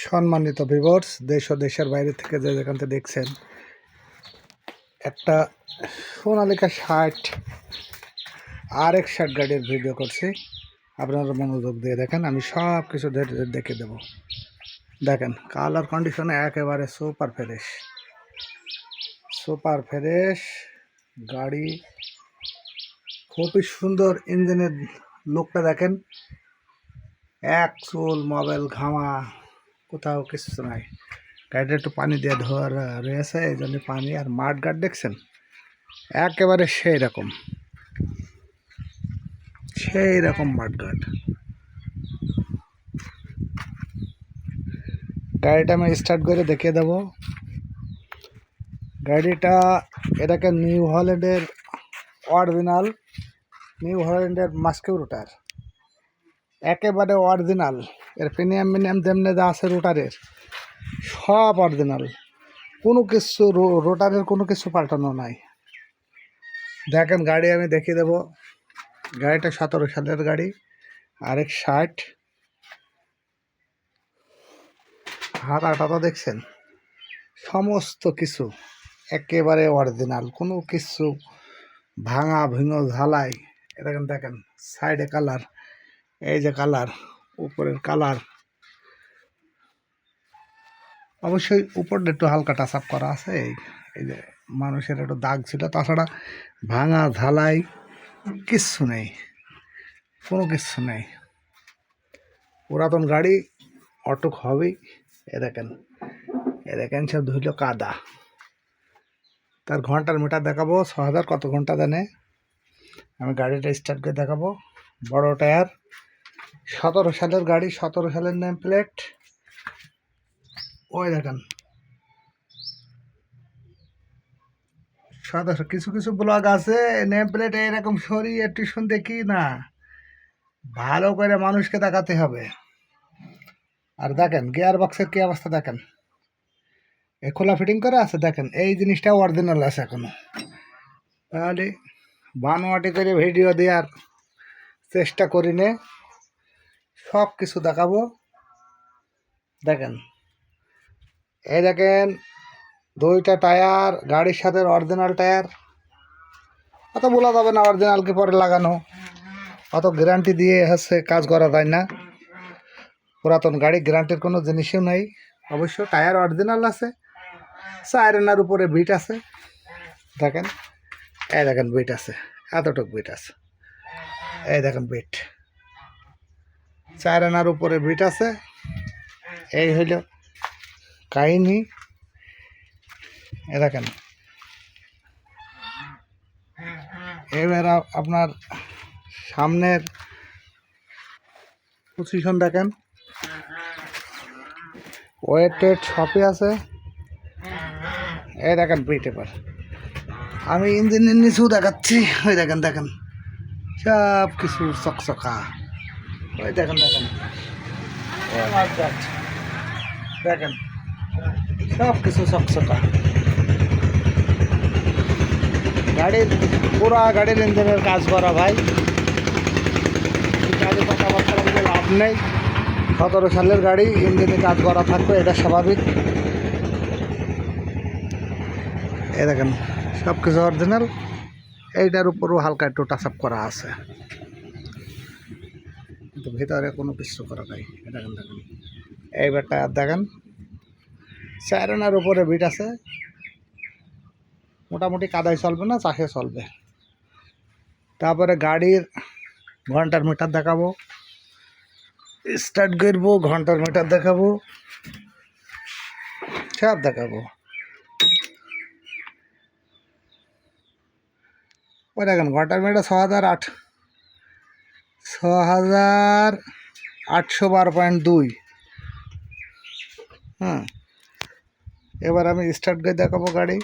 সম্মানিত ভিউয়ার্স, দেশ ও দেশের বাইরে থেকে যে যেখান থেকে দেখছেন, একটা সোনালিকা 60 RX-60 গাড়ির ভিডিও করছি। আপনারা মনোযোগ দিয়ে দেখেন, আমি সব কিছু দেখে দেব। দেখেন, কালার কন্ডিশনে একেবারে সুপার ফ্রেশ গাড়ি, খুবই সুন্দর। ইঞ্জিনের লুকটা দেখেন, এক চুল মোবাইল ঘামা কোথাও কিছু নাই। গাড়িটা একটু পানি দিয়ে ধোয়া রয়েছে, এই জন্য পানি। আর মাঠ গার্ড দেখছেন, একেবারে সেই রকম মাঠ গার্ড। গাড়িটা আমি স্টার্ট করে দেখিয়ে দেবো। গাড়িটা এটাকে নিউ হল্যান্ডের অরিজিনাল, নিউ হল্যান্ডের মাস্কিউ রুটার, একেবারে অরিজিনাল। এর প্রিমিয়াম যেমনি যা আছে রুটারের সব অরিজিনাল, কোনো কিছু রোটারের কোনো কিছু পাল্টানো নাই। দেখেন, গাড়ি আমি দেখিয়ে দেবো। গাড়িটা 17 সালের গাড়ি, RX-60। হাতাটা দেখছেন, সমস্ত কিছু একেবারে অরিজিনাল, কোনো কিছু ভাঙা ভিঙো ঝালাই। এরকম দেখেন, সাইডে কালার, এই যে কালার, উপরের কালার। অবশ্যই উপরটা একটু হালকা টাচ আপ করা আছে, এই যে মানুষের একটু দাগ ছিল। তাছাড়া ভাঙা ঝালাই কিচ্ছু নেই, কোনো কিচ্ছু নেই। পুরাতন গাড়ি অটুক হবেই। এ দেখেন সব ধুইল কাদা। তার ঘন্টার মিটার দেখাবো, 6000 কত ঘন্টা জানে। আমি গাড়িটা স্টার্ট করে দেখাবো। বড় টায়ার, 17 সালের গাড়ি, 17 সালের নেম প্লেট। ওই দেখেন, কিছু কিছু ব্লগ আছে নেম প্লেট এরকম সরিয়ে একটু দেখি না, ভালো করে মানুষকে দেখাতে হবে। আর দেখেন গিয়ার বক্সের কি অবস্থা, দেখেন এ খোলা ফিটিং করে আছে। দেখেন এই জিনিসটা অরিজিনাল আছে এখনো। তাহলে বানোয়াটি করে ভিডিও দেওয়ার চেষ্টা করি নে, সব কিছু দেখাবো। দেখেন, এই দেখেন দুইটা টায়ার গাড়ির সাথে অরিজিনাল টায়ার। অত বলা যাবে না অরিজিনালকে পরে লাগানো, অত গ্যারান্টি দিয়ে কাজ করা যায় না। পুরাতন গাড়ি গ্যারান্টির কোনো জিনিসও নেই। অবশ্য টায়ার অরিজিনাল আছে, সাইরেনার উপরে বিট আছে। দেখেন, এই দেখেন বিট আছে, এতটুকু বিট আছে। এই দেখেন বিট, সাইরেনার উপরে বিট আছে। এই হইল কাহিনী। দেখেন, এবার আপনার সামনের পজিশন দেখেন, ওয়েট সবই আছে। এই দেখেন বিট। এবার আমি ইঞ্জিনের নিচেও দেখাচ্ছি। ওই দেখেন সব কিছু চকচকা। ওই দেখেন দেখেন সব কিছু চকচকা। গাড়ির ইঞ্জিনের কাজ করা ভাই, গাড়ি কথাবার্তা বলে লাভ নেই। 17 সালের গাড়ি, ইঞ্জিনে কাজ করা থাকবে, এটা স্বাভাবিক। এই দেখেন সব কিছু অরিজিনাল। এইটার উপরও হালকা একটু টাচ আপ করা আছে, কিন্তু ভিতরে কোনো কিছু করা নাই। দেখেন এইবার টায়ার দেখেন, সাইরেনার উপরে বিট আছে। মোটামুটি কাদায় চলবে না, চাষে চলবে। তারপরে গাড়ির ঘন্টার মিটার দেখাবো, স্টার্ট করবো, ঘন্টার মিটার দেখাবো, সব দেখাবো। ওই দেখেন ঘন্টার মিটার 6812। হ্যাঁ, এবার আমি স্টার্ট করে দেখাবো গাড়ি।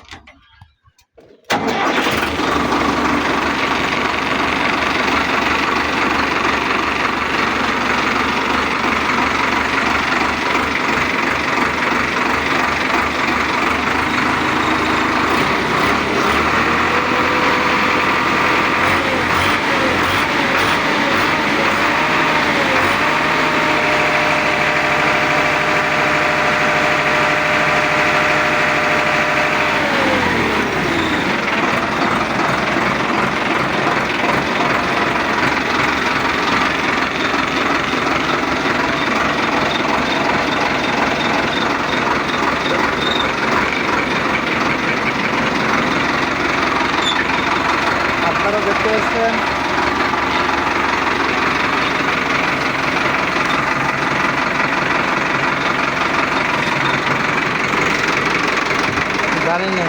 জানি না,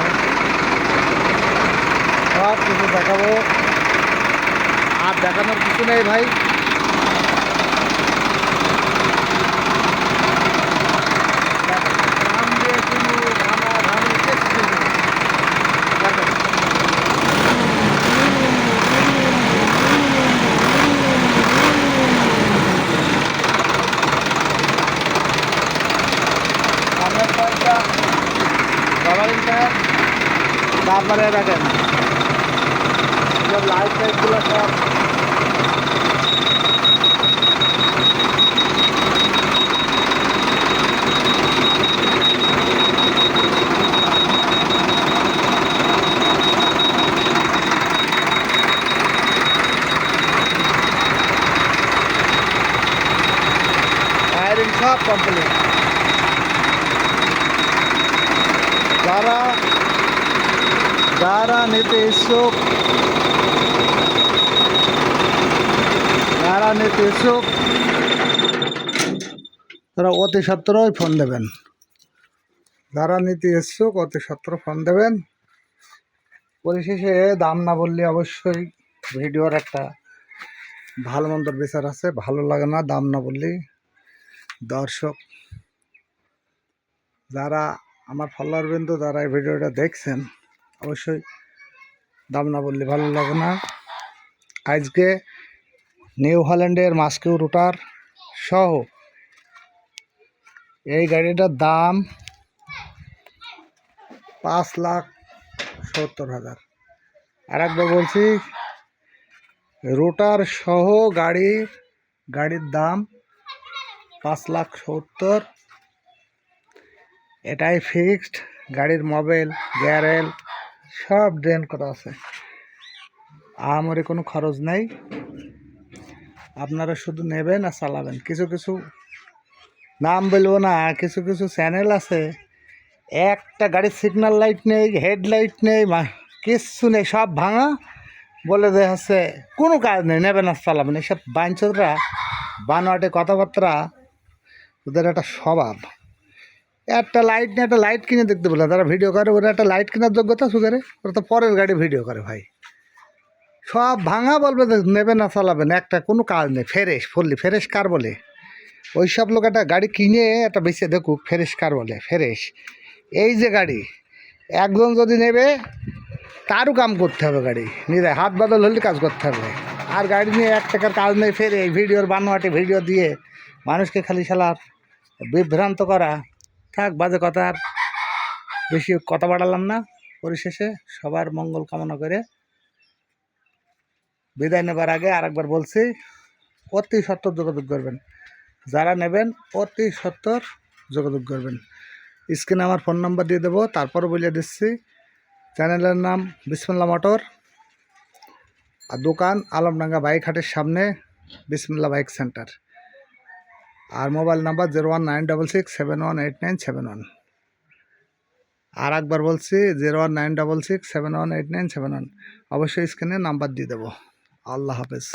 সব কিছু দেখাবো। আর দেখানোর কিছু নেই ভাই। দাম দিয়ে কোনো ভাঙাভাঙি কিচ্ছু নেই। দেখেন। সামনের সাইডটা কভারিং টায়ার, তারপরে দেখেন সব লাইট টাইটগুলো সব वायरिंग सब कम्प्लीट। যারা যারা নিতে ইচ্ছুক তারা অতি সত্তরই ফোন দেবেন। যারা নিতে ইচ্ছুক অতি সত্তর ফোন দেবেন। পরিশেষে দাম না বললে অবশ্যই ভিডিওর একটা ভালো মন্দর বিচার আছে, ভালো লাগে না দাম না বললে। দর্শক যারা আমার ফলোয়ার বিন্দু যারা এই ভিডিওটা দেখছেন, অবশ্যই দাম না বললে ভালো লাগে না। আজকে নিউ হল্যান্ডের মাস্কিউ রুটার সহ এই গাড়িটার দাম 5,70,000। আর একবার বলছি, রুটার সহ গাড়ির দাম 5,70,000। এটাই ফিক্সড। গাড়ির মোবাইল গ্যারেল সব ড্রেন করা আছে, আমারই কোনো খরচ নেই। আপনারা শুধু নেবেন আর চালাবেন। কিছু কিছু নাম বলবো না, কিছু কিছু চ্যানেল আছে, একটা গাড়ির সিগন্যাল লাইট নেই, হেডলাইট নেই, কিচ্ছু নেই, সব ভাঙা, বলে দেয়া হচ্ছে কোনো কাজ নেই, নেবেন আর চালাবেন। এসব বাইনচোদরা বানোয়াটে কথাবার্তা, ওদের একটা স্বভাব। একটা লাইট নিয়ে একটা লাইট কিনে দেখতে বলে তারা ভিডিও করে, ওরা একটা লাইট কেনার যোগ্যতা সুগারে, ওরা তো পরের গাড়ি ভিডিও করে ভাই। সব ভাঙা, বলবে নেবে না চালাবেন, একটা কোনো কাজ নেই। ফ্রেশ কার বলে? ওই সব লোক একটা গাড়ি কিনে একটা বেঁচে দেখুক ফ্রেশ কার বলে। ফ্রেশ এই যে গাড়ি একজন যদি নেবে তারও কাম করতে হবে, গাড়ি নিজে হাত বদল হলে কাজ করতে হবে। আর গাড়ি নিয়ে এক টাকার কাজ নেই, ফেরে এই ভিডিওর বানোয়াটে ভিডিও দিয়ে মানুষকে খালি শালার বিভ্রান্ত করা। থাক, বাজে কথা, আর বেশি কথা বাড়ালাম না। পরিশেষে সবার মঙ্গল কামনা করে বিদায় নেবার আগে আরেকবার বলছি, অতি সত্তর যোগাযোগ করবেন। যারা নেবেন অতি সত্তর যোগাযোগ করবেন। স্ক্রিনে আমার ফোন নাম্বার দিয়ে দেবো। তারপরে বলে দিচ্ছি, চ্যানেলের নাম বিসমিল্লাহ মোটর, আর দোকান আলমডাঙ্গা বাইক হাটের সামনে বিসমিল্লাহ বাইক সেন্টার। আর মোবাইল নাম্বার 01966718971। আর একবার বলছি 01966718971। অবশ্যই স্ক্রিনে নাম্বার দিয়ে দেবো। আল্লাহ হাফেজ।